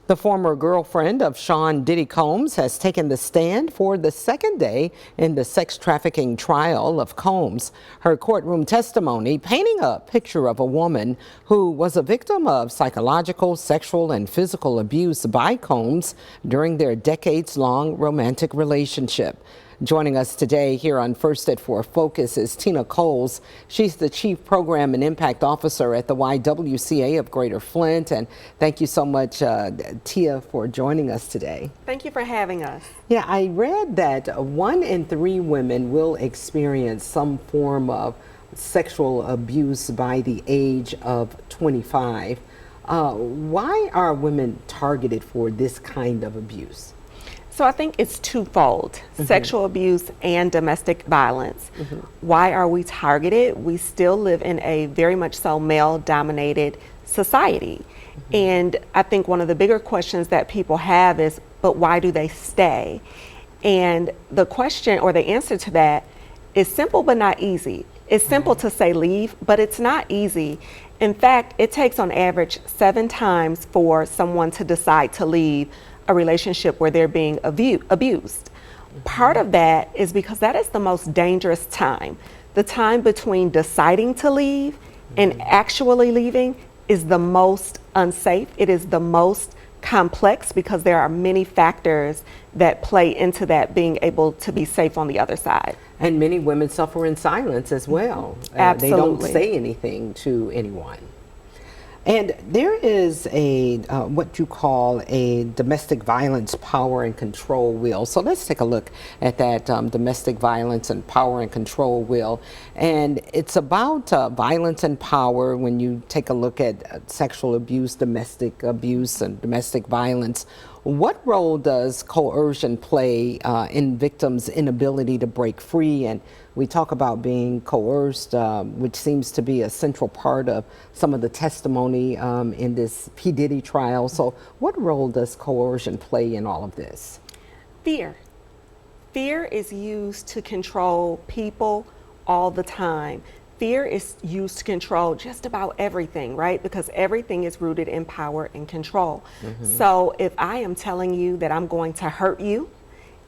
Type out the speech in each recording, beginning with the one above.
The former girlfriend of Sean Diddy Combs has taken the stand for the second day in the sex trafficking trial of Combs. Her courtroom testimony painting a picture of a woman who was a victim of psychological, sexual, and physical abuse by Combs during their decades-long romantic relationship. Joining us today here on First at 4 Focus is Tina Coles. She's the Chief Program and Impact Officer at the YWCA of Greater Flint. And thank you so much, Tia, for joining us today. Thank you for having us. Yeah, I read that 1 in 3 women will experience some form of sexual abuse by the age of 25. Why are women targeted for this kind of abuse? So I think it's twofold, sexual abuse and domestic violence. Why are we targeted? We still live in a very much so male-dominated society. And I think one of the bigger questions that people have is, but why do they stay? And the question or the answer to that is simple but not easy. It's simple to say leave, but it's not easy. In fact, it takes on average 7 times for someone to decide to leave a relationship where they're being abused. Part of that is because that is the most dangerous time. The time between deciding to leave and actually leaving is the most unsafe. It is the most complex because there are many factors that play into that being able to be safe on the other side. And many women suffer in silence as well. Absolutely. They don't say anything to anyone. And there is a what you call a domestic violence power and control wheel. So let's take a look at that domestic violence and power and control wheel. And it's about violence and power when you take a look at sexual abuse, domestic abuse, and domestic violence. What role does coercion play in victims' inability to break free? And we talk about being coerced, which seems to be a central part of some of the testimony in this P. Diddy trial. So what role does coercion play in all of this? Fear. Fear is used to control people all the time. Fear is used to control just about everything, right? Because everything is rooted in power and control. So if I am telling you that I'm going to hurt you,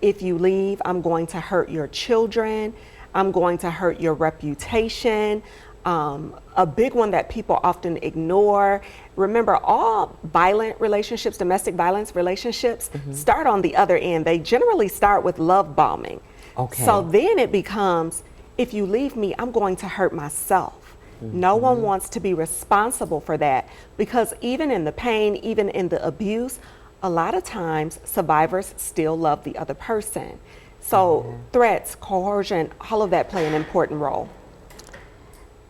if you leave, I'm going to hurt your children, I'm going to hurt your reputation. A big one that people often ignore. Remember, all violent relationships, domestic violence relationships, start on the other end. They generally start with love bombing. Okay. So then it becomes, if you leave me, I'm going to hurt myself. No one wants to be responsible for that because even in the pain, even in the abuse, a lot of times survivors still love the other person. So threats, coercion, all of that play an important role.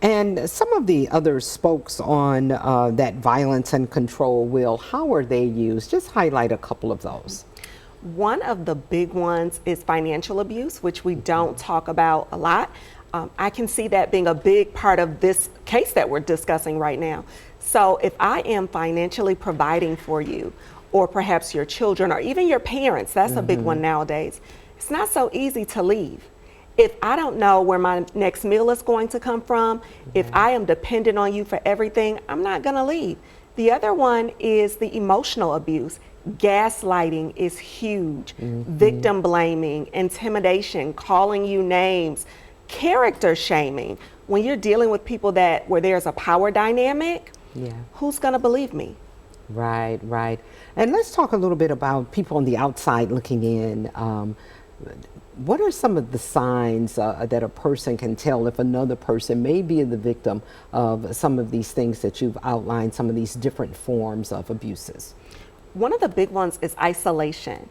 And some of the other spokes on that violence and control wheel, how are they used? Just highlight a couple of those. One of the big ones is financial abuse, which we don't talk about a lot. I can see that being a big part of this case that we're discussing right now. So if I am financially providing for you, or perhaps your children, or even your parents, that's a big one nowadays, it's not so easy to leave. If I don't know where my next meal is going to come from, if I am dependent on you for everything, I'm not gonna leave. The other one is the emotional abuse. Gaslighting is huge. Victim blaming, intimidation, calling you names, character shaming. When you're dealing with people where there's a power dynamic, who's gonna believe me? Right, right. And let's talk a little bit about people on the outside looking in. What are some of the signs that a person can tell if another person may be the victim of some of these things that you've outlined, some of these different forms of abuses? One of the big ones is isolation.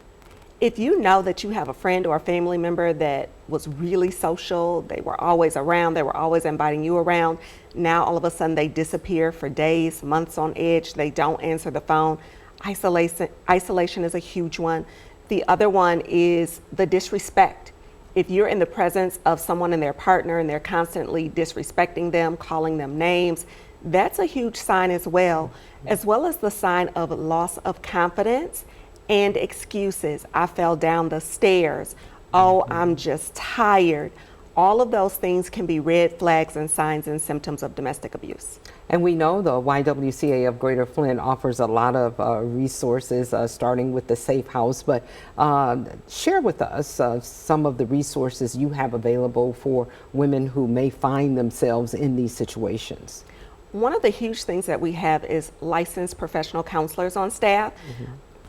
If you know that you have a friend or a family member that was really social, they were always around, they were always inviting you around, now all of a sudden they disappear for days, months on edge, they don't answer the phone. Isolation is a huge one. The other one is the disrespect. If you're in the presence of someone and their partner and they're constantly disrespecting them, calling them names, that's a huge sign as well as the sign of loss of confidence and excuses. I fell down the stairs. Oh, I'm just tired. All of those things can be red flags and signs and symptoms of domestic abuse. And we know the YWCA of Greater Flint offers a lot of resources, starting with the Safe House, but share with us some of the resources you have available for women who may find themselves in these situations. One of the huge things that we have is licensed professional counselors on staff.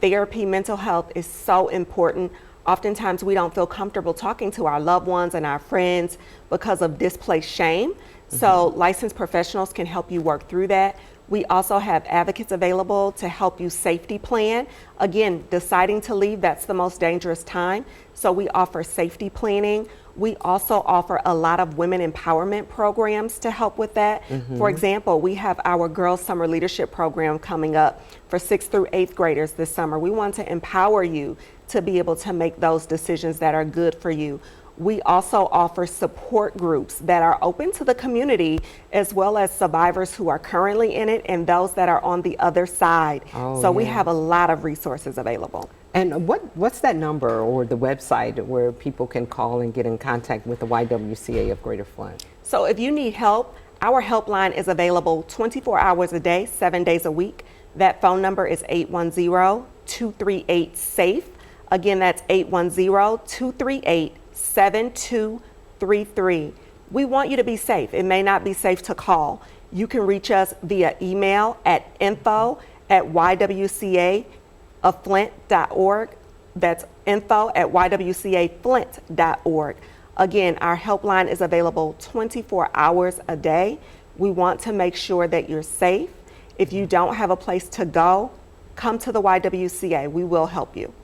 Therapy, mental health is so important. Oftentimes we don't feel comfortable talking to our loved ones and our friends because of displaced shame. So licensed professionals can help you work through that. We also have advocates available to help you safety plan. Again, deciding to leave, that's the most dangerous time. So we offer safety planning. We also offer a lot of women empowerment programs to help with that. For example, we have our Girls Summer Leadership Program coming up for 6th through 8th graders this summer. We want to empower you to be able to make those decisions that are good for you. We also offer support groups that are open to the community, as well as survivors who are currently in it and those that are on the other side. So we have a lot of resources available. And what's that number or the website where people can call and get in contact with the YWCA of Greater Flint? So if you need help, our helpline is available 24 hours a day, 7 days a week. That phone number is 810-238-SAFE. Again, that's 810-238-7233. We want you to be safe. It may not be safe to call. You can reach us via email at info@ywcaflint.org. That's info@ywcaflint.org. Again, our helpline is available 24 hours a day. We want to make sure that you're safe. If you don't have a place to go, come to the YWCA. We will help you.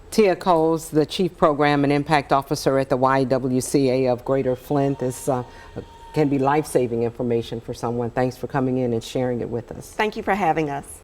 Tia Coles, the Chief Program and Impact Officer at the YWCA of Greater Flint. This can be life-saving information for someone. Thanks for coming in and sharing it with us. Thank you for having us.